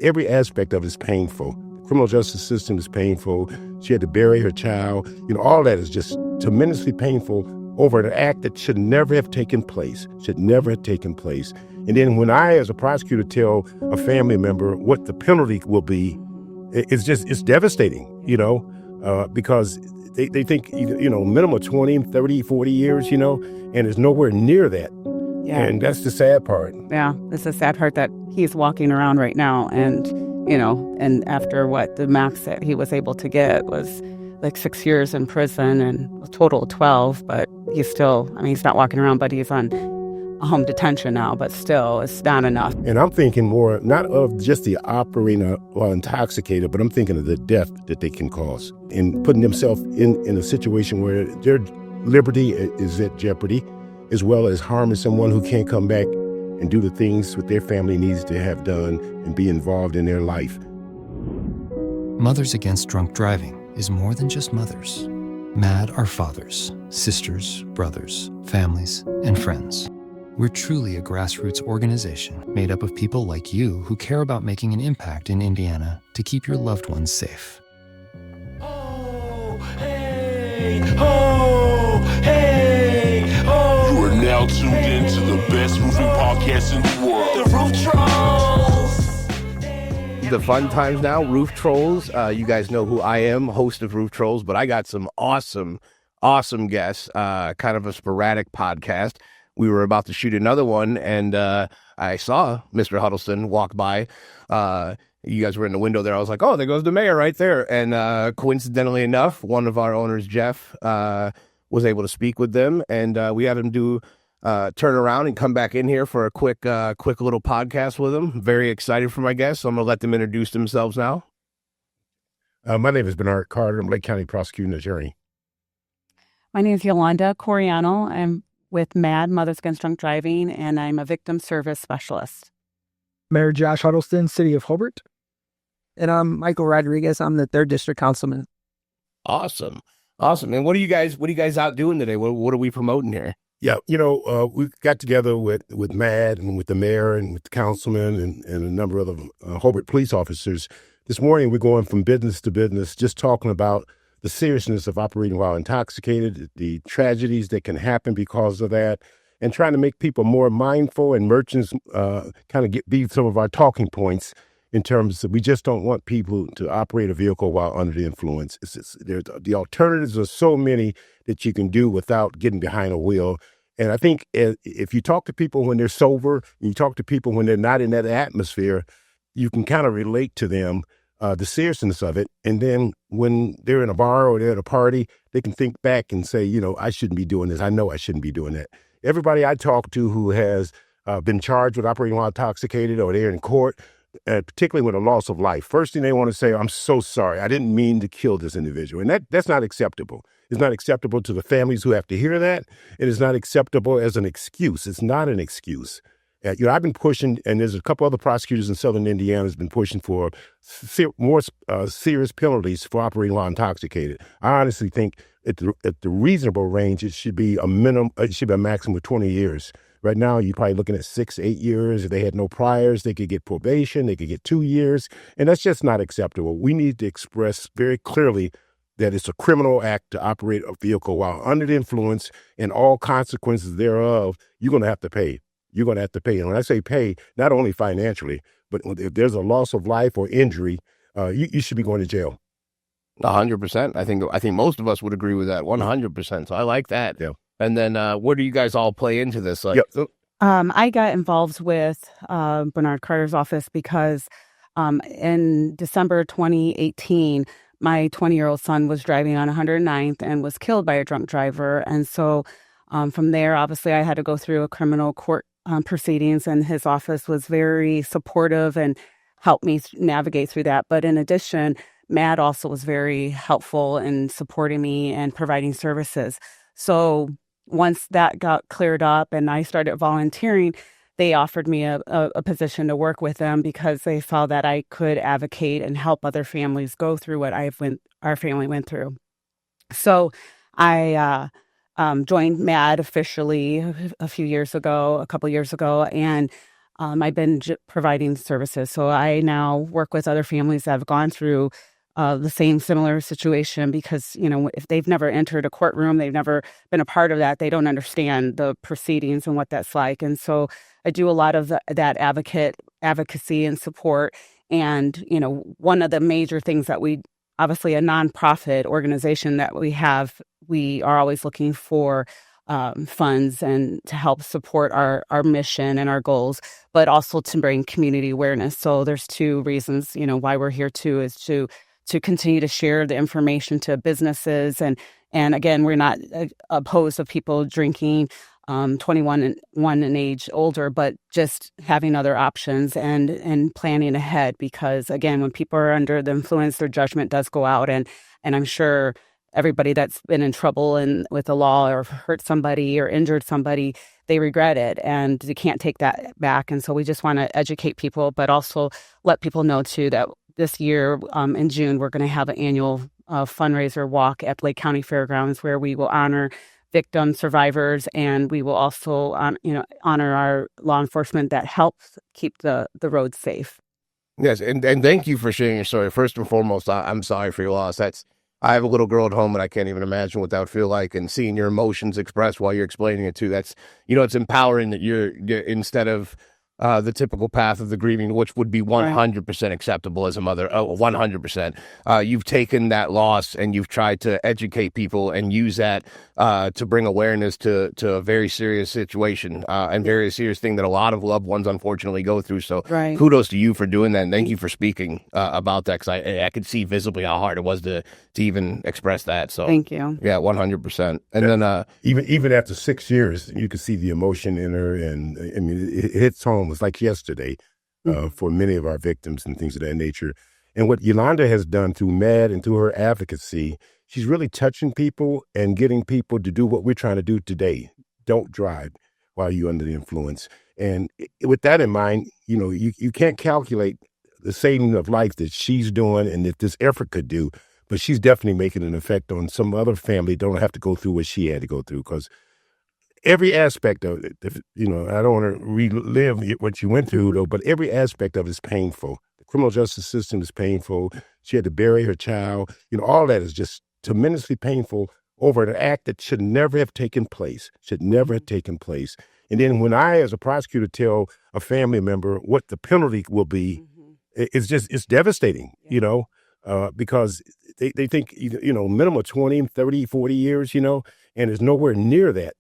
Every aspect of it is painful. The criminal justice system is painful. She had to bury her child. All that is just tremendously painful over an act that should never have taken place, And then when I, as a prosecutor, tell a family member what the penalty will be, it's devastating, because they think, minimum 20, 30, 40 years, and it's nowhere near that. Yeah. And that's the sad part. Yeah, it's the sad part that he's walking around right now. And, and after the max that he was able to get was like 6 years in prison and a total of 12. But he's still, he's not walking around, but he's on home detention now. But still, it's not enough. And I'm thinking more not of just the operating while intoxicated, but I'm thinking of the death that they can cause and putting themselves in a situation where their liberty is at jeopardy, as well as harming someone who can't come back and do the things what their family needs to have done and be involved in their life. Mothers Against Drunk Driving is more than just mothers. MADD are fathers, sisters, brothers, families, and friends. We're truly a grassroots organization made up of people like you who care about making an impact in Indiana to keep your loved ones safe. Oh, hey, oh, hey, oh. You are now tuned in to the best roofing podcast in the world, the Roof Trollz. The fun times now, Roof Trollz. You guys know who I am, host of Roof Trollz, but I got some awesome guests, kind of a sporadic podcast. We were about to shoot another one, and I saw Mr. Huddleston walk by. You guys were in the window there. I was like, oh, there goes the mayor right there. And coincidentally enough, one of our owners, Jeff, was able to speak with them, and we had him turn around and come back in here for a quick little podcast with them. Very excited for my guests, so I'm going to let them introduce themselves now. My name is Bernard Carter. I'm Lake County Prosecuting Attorney. My name is Yolanda Coriano. I'm with MADD, Mothers Against Drunk Driving, and I'm a victim service specialist. Mayor Josh Huddleston, City of Hobart. And I'm Michael Rodriguez. I'm the 3rd District Councilman. Awesome. And what are you guys out doing today? What are we promoting here? Yeah, we got together with MADD and with the mayor and with the councilman and a number of other Hobart police officers. This morning, we're going from business to business, just talking about the seriousness of operating while intoxicated, the tragedies that can happen because of that, and trying to make people more mindful and merchants kind of be some of our talking points in terms of we just don't want people to operate a vehicle while under the influence. The alternatives are so many that you can do without getting behind a wheel. And I think if you talk to people when they're sober, and you talk to people when they're not in that atmosphere, you can kind of relate to them, the seriousness of it. And then when they're in a bar or they're at a party, they can think back and say, I shouldn't be doing this. I know I shouldn't be doing that. Everybody I talk to who has been charged with operating while intoxicated or they're in court, particularly with a loss of life, first thing they want to say, I'm so sorry. I didn't mean to kill this individual. And that's not acceptable. It's not acceptable to the families who have to hear that. It is not acceptable as an excuse. It's not an excuse. I've been pushing, and there's a couple other prosecutors in southern Indiana has been pushing for more serious penalties for operating while intoxicated. I honestly think at the reasonable range, it should be a maximum of 20 years. Right now, you're probably looking at 6, 8 years. If they had no priors, they could get probation, they could get 2 years, and that's just not acceptable. We need to express very clearly that it's a criminal act to operate a vehicle while under the influence, and all consequences thereof, you're going to have to pay. You're going to have to pay. And when I say pay, not only financially, but if there's a loss of life or injury, you should be going to jail. 100%. I think most of us would agree with that. 100%. So I like that. Yeah. And then where do you guys all play into this? I got involved with Bernard Carter's office because in December 2018, my 20-year-old son was driving on 109th and was killed by a drunk driver. And so from there, obviously, I had to go through a criminal court proceedings, and his office was very supportive and helped me navigate through that. But in addition, MADD also was very helpful in supporting me and providing services. So once that got cleared up and I started volunteering, they offered me a position to work with them because they saw that I could advocate and help other families go through what our family went through. So I joined MADD officially a couple years ago, and I've been providing services. So I now work with other families that have gone through the same similar situation because, if they've never entered a courtroom, they've never been a part of that, they don't understand the proceedings and what that's like. And so I do a lot of that advocacy and support. And, one of the major things that we, obviously a nonprofit organization that we are always looking for funds and to help support our mission and our goals, but also to bring community awareness. So there's two reasons, why we're here too, is to continue to share the information to businesses. And again, we're not opposed to people drinking 21 and age older, but just having other options and planning ahead, because again, when people are under the influence, their judgment does go out. And I'm sure everybody that's been in trouble with the law or hurt somebody or injured somebody, they regret it and they can't take that back. And so we just want to educate people, but also let people know too that this year in June, we're going to have an annual fundraiser walk at Lake County Fairgrounds where we will honor victim survivors, and we will also honor our law enforcement that helps keep the roads safe. Yes, and thank you for sharing your story. First and foremost, I'm sorry for your loss. I have a little girl at home, and I can't even imagine what that would feel like. And seeing your emotions expressed while you're explaining it too, that's it's empowering that you're instead of the typical path of the grieving, which would be 100% acceptable as a mother. 100%. You've taken that loss and you've tried to educate people and use that to bring awareness to a very serious situation and very serious thing that a lot of loved ones unfortunately go through. So kudos to you for doing that. And thank you for speaking about that, because I could see visibly how hard it was to even express that. So thank you. Yeah, 100%. And then even after 6 years, you could see the emotion in her, and I mean, it hits home. It's like yesterday for many of our victims and things of that nature. And what Yolanda has done through MADD and through her advocacy, she's really touching people and getting people to do what we're trying to do today. Don't drive while you're under the influence. And with that in mind, you can't calculate the saving of life that she's doing and that this effort could do, but she's definitely making an effect on some other family don't have to go through what she had to go through, because every aspect of it, I don't want to relive what you went through, though, but every aspect of it is painful. The criminal justice system is painful. She had to bury her child. All that is just tremendously painful over an act that should never have taken place, And then when I, as a prosecutor, tell a family member what the penalty will be, it's devastating, because they think, minimum 20, 30, 40 years, and it's nowhere near that.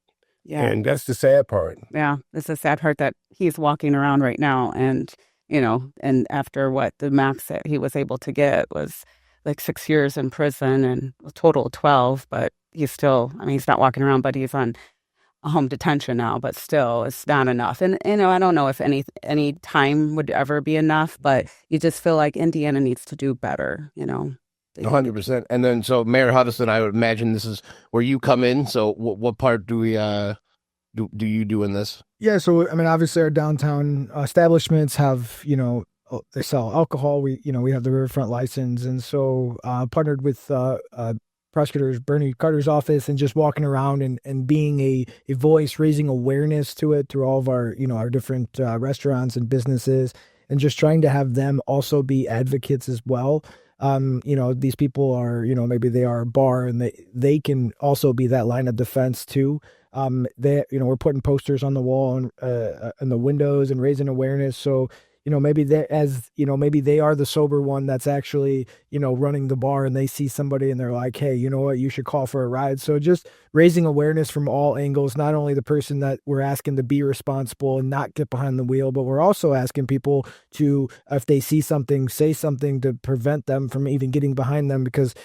Yeah. And that's the sad part. Yeah. It's the sad part that he's walking around right now. And, and after what the max that he was able to get was like 6 years in prison and a total of 12. But he's still, he's not walking around, but he's on home detention now. But still, it's not enough. And, I don't know if any time would ever be enough, but you just feel like Indiana needs to do better, 100%. And then, so Mayor Huddleston, I would imagine this is where you come in. So what part do we do you do in this? Yeah. So, obviously our downtown establishments have, they sell alcohol. We have the riverfront license. And so partnered with Prosecutor Bernie Carter's office and just walking around and being a voice, raising awareness to it through all of our, our different restaurants and businesses, and just trying to have them also be advocates as well. These people are, maybe they are a bar and they can also be that line of defense too. We're putting posters on the wall and in the windows and raising awareness. So, maybe maybe they are the sober one that's actually, running the bar, and they see somebody and they're like, hey, you know what, you should call for a ride. So just raising awareness from all angles, not only the person that we're asking to be responsible and not get behind the wheel, but we're also asking people to, if they see something, say something to prevent them from even getting behind them, because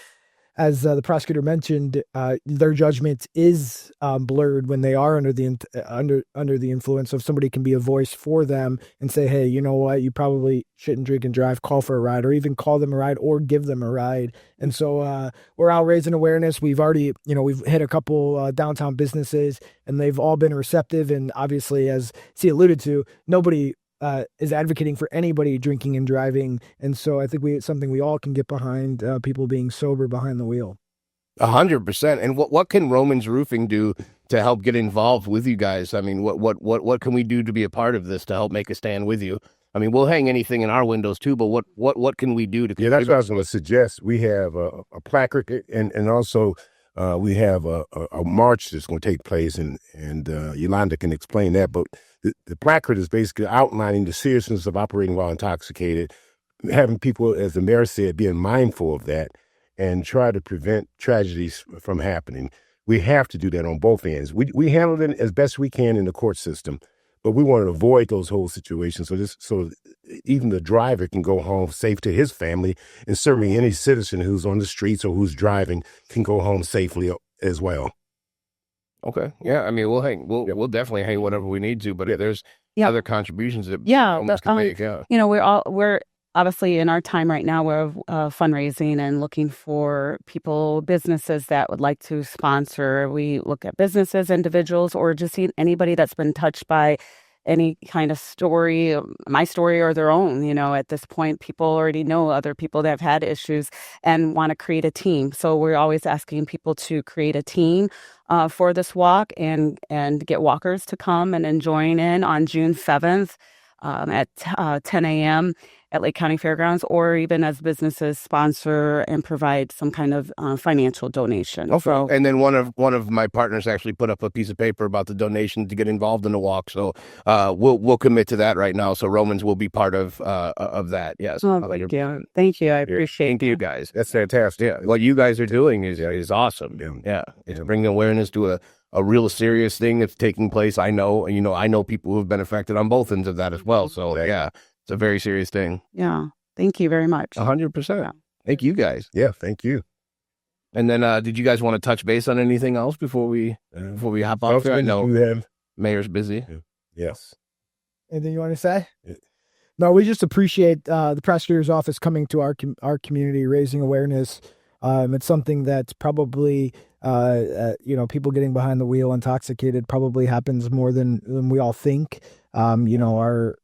as the prosecutor mentioned, their judgment is blurred when they are under the influence. So if somebody can be a voice for them and say, hey, you know what, you probably shouldn't drink and drive, call for a ride, or even call them a ride or give them a ride. And so we're out raising awareness. We've already, we've hit a couple downtown businesses, and they've all been receptive. And obviously, as C alluded to, nobody is advocating for anybody drinking and driving. And so I think it's something we all can get behind, people being sober behind the wheel. 100%. And what can Romans Roofing do to help get involved with you guys? I mean, what can we do to be a part of this to help make a stand with you? I mean, we'll hang anything in our windows too, but what can we do to? Yeah, that's what I was going to suggest. We have a placard, and also we have a march that's going to take place, and Yolanda can explain that. But the placard is basically outlining the seriousness of operating while intoxicated, having people, as the mayor said, being mindful of that and try to prevent tragedies from happening. We have to do that on both ends. We handle it as best we can in the court system, but we want to avoid those whole situations so even the driver can go home safe to his family, and certainly any citizen who's on the streets or who's driving can go home safely as well. Okay. Yeah. I mean, we'll definitely hang whatever we need to, but there's other contributions that Romans can make. Yeah. You know, we're obviously in our time right now, we're fundraising and looking for businesses that would like to sponsor. We look at businesses, individuals, or just anybody that's been touched by any kind of story, my story or their own. You know, at this point, people already know other people that have had issues and want to create a team. So we're always asking people to create a team for this walk and get walkers to come and join in on June 7th at 10 a.m. at Lake County Fairgrounds, or even as businesses sponsor and provide some kind of financial donation. Okay. So, and then one of my partners actually put up a piece of paper about the donation to get involved in the walk. So we'll commit to that right now. So Romans will be part of that. Yes. Thank you. I appreciate it. Thank you guys. That's fantastic. Yeah. What you guys are doing is awesome. Yeah. It's bringing awareness to a real serious thing that's taking place. I know people who have been affected on both ends of that as well. So yeah. It's a very serious thing. Yeah. Thank you very much. 100%. Yeah. Thank you guys. Yeah, thank you. And then did you guys want to touch base on anything else before we hop off here? I know Mayor's busy. Yeah. Yes. Anything you want to say? Yeah. No, we just appreciate the prosecutor's office coming to our community, raising awareness. It's something that's probably, people getting behind the wheel intoxicated probably happens more than we all think. Our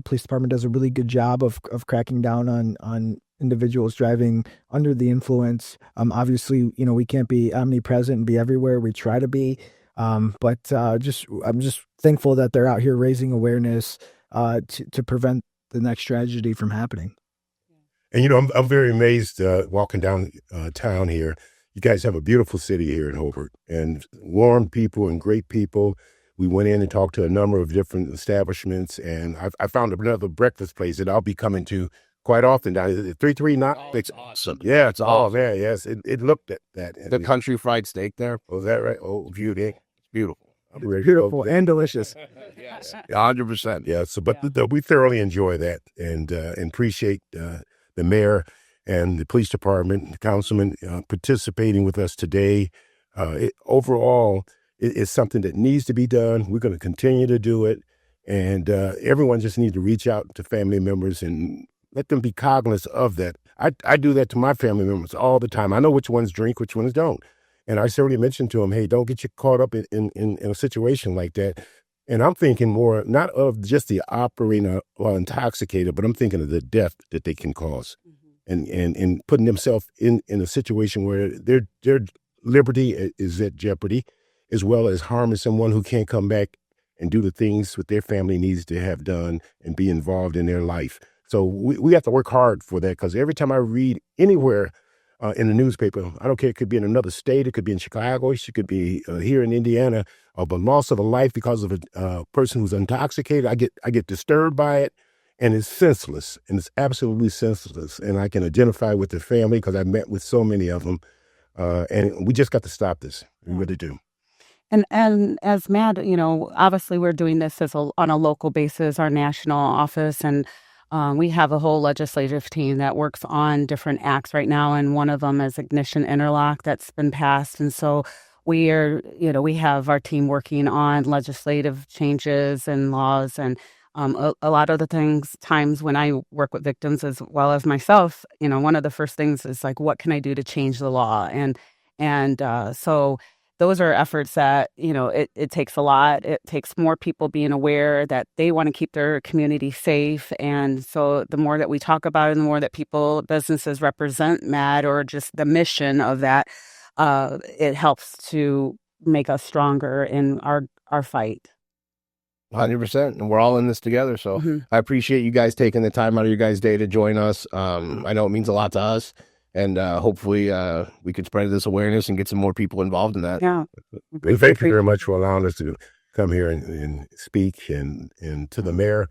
police department does a really good job of cracking down on individuals driving under the influence. Obviously, we can't be omnipresent and be everywhere. We try to be, but I'm just thankful that they're out here raising awareness to prevent the next tragedy from happening. And I'm very amazed walking down town here. You guys have a beautiful city here in Hobart, and warm people and great people. We went in and talked to a number of different establishments, and I found another breakfast place that I'll be coming to quite often down here. 339. Oh, it's awesome. Yeah, it's all there. Yes, it looked at that. The country fried steak there. Oh, is that right? Oh, beautiful. It's beautiful. Beautiful and delicious. Yes, 100%. Yeah. So, but we thoroughly enjoy that and appreciate the mayor and the police department, the councilman participating with us today. Overall, it's something that needs to be done. We're going to continue to do it. And everyone just needs to reach out to family members and let them be cognizant of that. I do that to my family members all the time. I know which ones drink, which ones don't. And I certainly mentioned to them, hey, don't get you caught up in a situation like that. And I'm thinking more not of just the operating while intoxicated, but I'm thinking of the death that they can cause, and putting themselves in a situation where their liberty is at jeopardy, as well as harming someone who can't come back and do the things that their family needs to have done and be involved in their life. So we have to work hard for that, because every time I read anywhere in the newspaper, I don't care, it could be in another state, it could be in Chicago, it could be here in Indiana, of a loss of a life because of a person who's intoxicated. I get disturbed by it, and it's senseless, and it's absolutely senseless. And I can identify with the family because I met with so many of them, and we just got to stop this. We really do. And as MADD, obviously we're doing this on a local basis, our national office, and we have a whole legislative team that works on different acts right now, and one of them is ignition interlock that's been passed. And so we have our team working on legislative changes and laws, and a lot of the times when I work with victims as well as myself, one of the first things is like, what can I do to change the law? And so those are efforts that, it takes a lot. It takes more people being aware that they want to keep their community safe. And so the more that we talk about it, and the more that businesses represent MADD or just the mission of that, it helps to make us stronger in our fight. 100%, and we're all in this together. So I appreciate you guys taking the time out of your guys' day to join us. I know it means a lot to us, and hopefully we could spread this awareness and get some more people involved in that. Yeah. Thank you very much for allowing us to come here and speak, and to the mayor.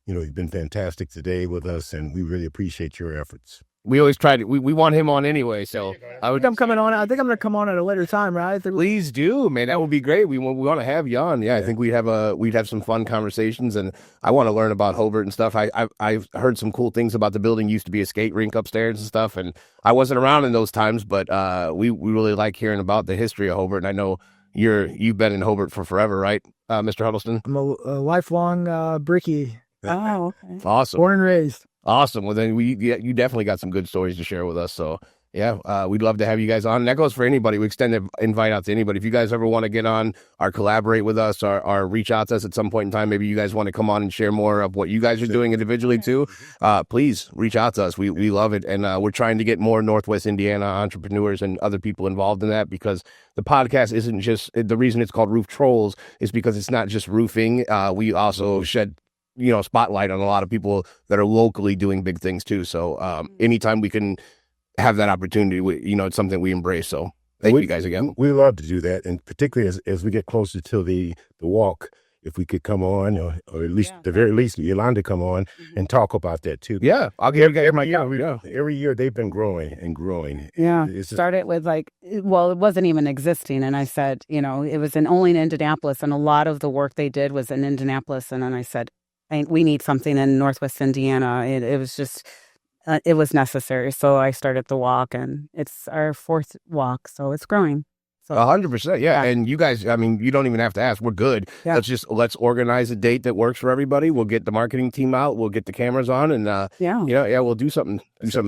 You've been fantastic today with us, and we really appreciate your efforts. We always try to. We want him on anyway, so I'm coming on. I think I'm going to come on at a later time, right? Please do, man. That would be great. We want to have you on. Yeah, I think we'd have some fun conversations, and I want to learn about Hobart and stuff. I've heard some cool things about the building. Used to be a skate rink upstairs and stuff, and I wasn't around in those times, but we really like hearing about the history of Hobart. And I know you've been in Hobart for forever, right, Mr. Huddleston? I'm a lifelong Brickie. Oh, okay. Awesome. Born and raised. Awesome. Well, then you definitely got some good stories to share with us. So yeah, we'd love to have you guys on. And that goes for anybody. We extend an invite out to anybody. If you guys ever want to get on or collaborate with us or reach out to us at some point in time, maybe you guys want to come on and share more of what you guys are doing individually too, please reach out to us. We love it. And we're trying to get more Northwest Indiana entrepreneurs and other people involved in that, because the podcast isn't just, the reason it's called Roof Trollz is because it's not just roofing. We also shed spotlight on a lot of people that are locally doing big things too. So anytime we can have that opportunity, it's something we embrace. So thank you guys again. We love to do that, and particularly as we get closer to the walk, if we could come on, or at least at the very least, Yolanda come on and talk about that too. Yeah, I'll give you guys my Every year they've been growing and growing. Yeah, started with it wasn't even existing, and I said, it was only in Indianapolis, and a lot of the work they did was in Indianapolis, and then I said, we need something in Northwest Indiana. It was just, it was necessary. So I started the walk, and it's our fourth walk, so it's growing. So 100%. Yeah. And you guys, you don't even have to ask. We're good. Yeah. Let's organize a date that works for everybody. We'll get the marketing team out. We'll get the cameras on, and we'll do something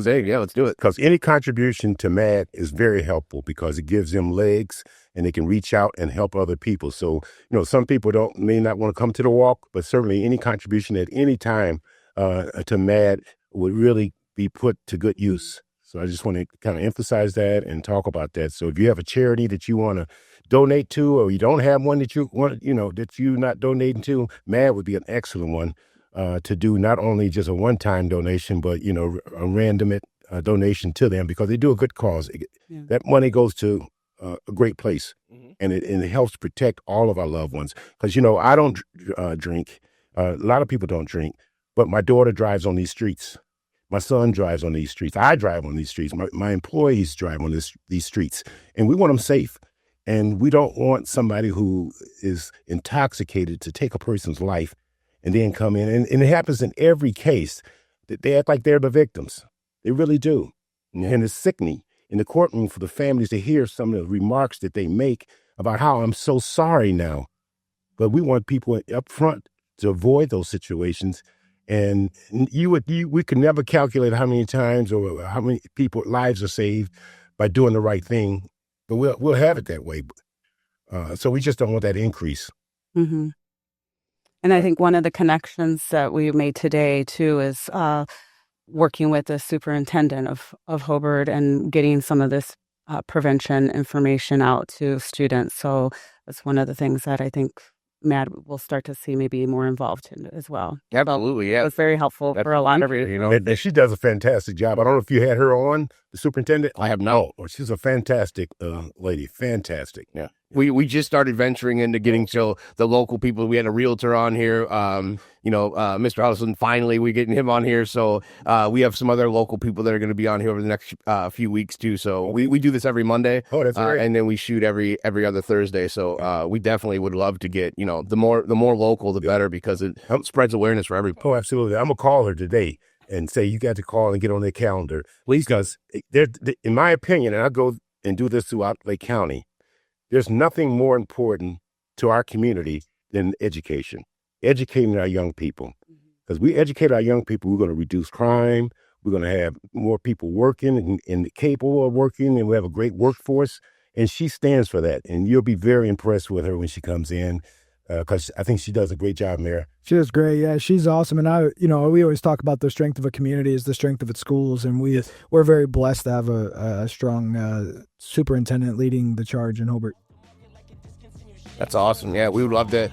big. Yeah, let's do it. Because any contribution to MADD is very helpful, because it gives them legs and they can reach out and help other people. So, some people may not want to come to the walk, but certainly any contribution at any time to MADD would really be put to good use. So I just want to kind of emphasize that and talk about that. So if you have a charity that you want to donate to, or you don't have one that you want, that you're not donating to, MADD would be an excellent one to do, not only just a one-time donation, but, a random donation to them, because they do a good cause. That money goes to a great place, and it helps protect all of our loved ones. Because, I don't drink. A lot of people don't drink, but my daughter drives on these streets. My son drives on these streets. I drive on these streets. My employees drive on these streets, and we want them safe. And we don't want somebody who is intoxicated to take a person's life and then come in. And it happens in every case that they act like they're the victims. They really do. And it's sickening in the courtroom for the families to hear some of the remarks that they make about how I'm so sorry now. But we want people up front to avoid those situations. And we could never calculate how many times or how many people lives are saved by doing the right thing, but we'll have it that way. So we just don't want that increase. Mm-hmm. And I think one of the connections that we made today too is working with the superintendent of Hobart and getting some of this prevention information out to students. So that's one of the things that I think MADD will start to see maybe more involved in as well. Absolutely, yeah. It was very helpful for a lot of people. And she does a fantastic job. I don't know if you had her on, the superintendent. I have not. Oh, she's a fantastic lady. Fantastic. Yeah. We just started venturing into getting to the local people. We had a realtor on here, Mr. Huddleston. Finally, we're getting him on here. So we have some other local people that are going to be on here over the next few weeks too. So we do this every Monday. Oh, that's great. And then we shoot every other Thursday. So we definitely would love to get, the more local, the better, because it spreads awareness for everybody. Oh, absolutely. I'm going to call her today and say, you got to call and get on their calendar. Please, because in my opinion, and I go and do this throughout Lake County, there's nothing more important to our community than education, educating our young people. Because we educate our young people, we're going to reduce crime. We're going to have more people working and capable of working, and we have a great workforce. And she stands for that. And you'll be very impressed with her when she comes in. because I think she does a great job, Mayor. She does great. Yeah, she's awesome. And we always talk about the strength of a community is the strength of its schools, and we're very blessed to have a strong superintendent leading the charge in Hobart. That's awesome. Yeah, we'd love to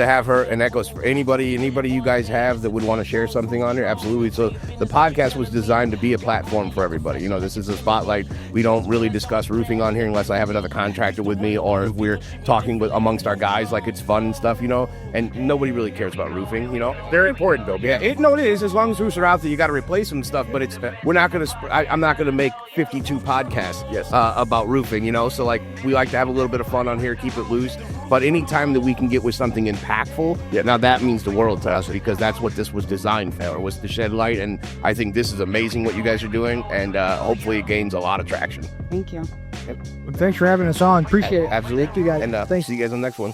have her, and that goes for anybody you guys have that would want to share something on here. Absolutely. So the podcast was designed to be a platform for everybody. This is a spotlight. We don't really discuss roofing on here unless I have another contractor with me, or if we're talking amongst our guys, like it's fun and stuff, and nobody really cares about roofing, Very important though. Yeah, it is. As long as roofs are out there, you got to replace them and stuff, but I'm not going to make 52 podcasts about roofing, So we like to have a little bit of fun on here, keep it loose. But anytime that we can get with something impactful, now that means the world to us, because that's what this was designed for, was to shed light. And I think this is amazing what you guys are doing, and hopefully it gains a lot of traction. Thank you. Well, thanks for having us on. Appreciate it. Absolutely. Thank you guys. And thanks. see you guys on the next one.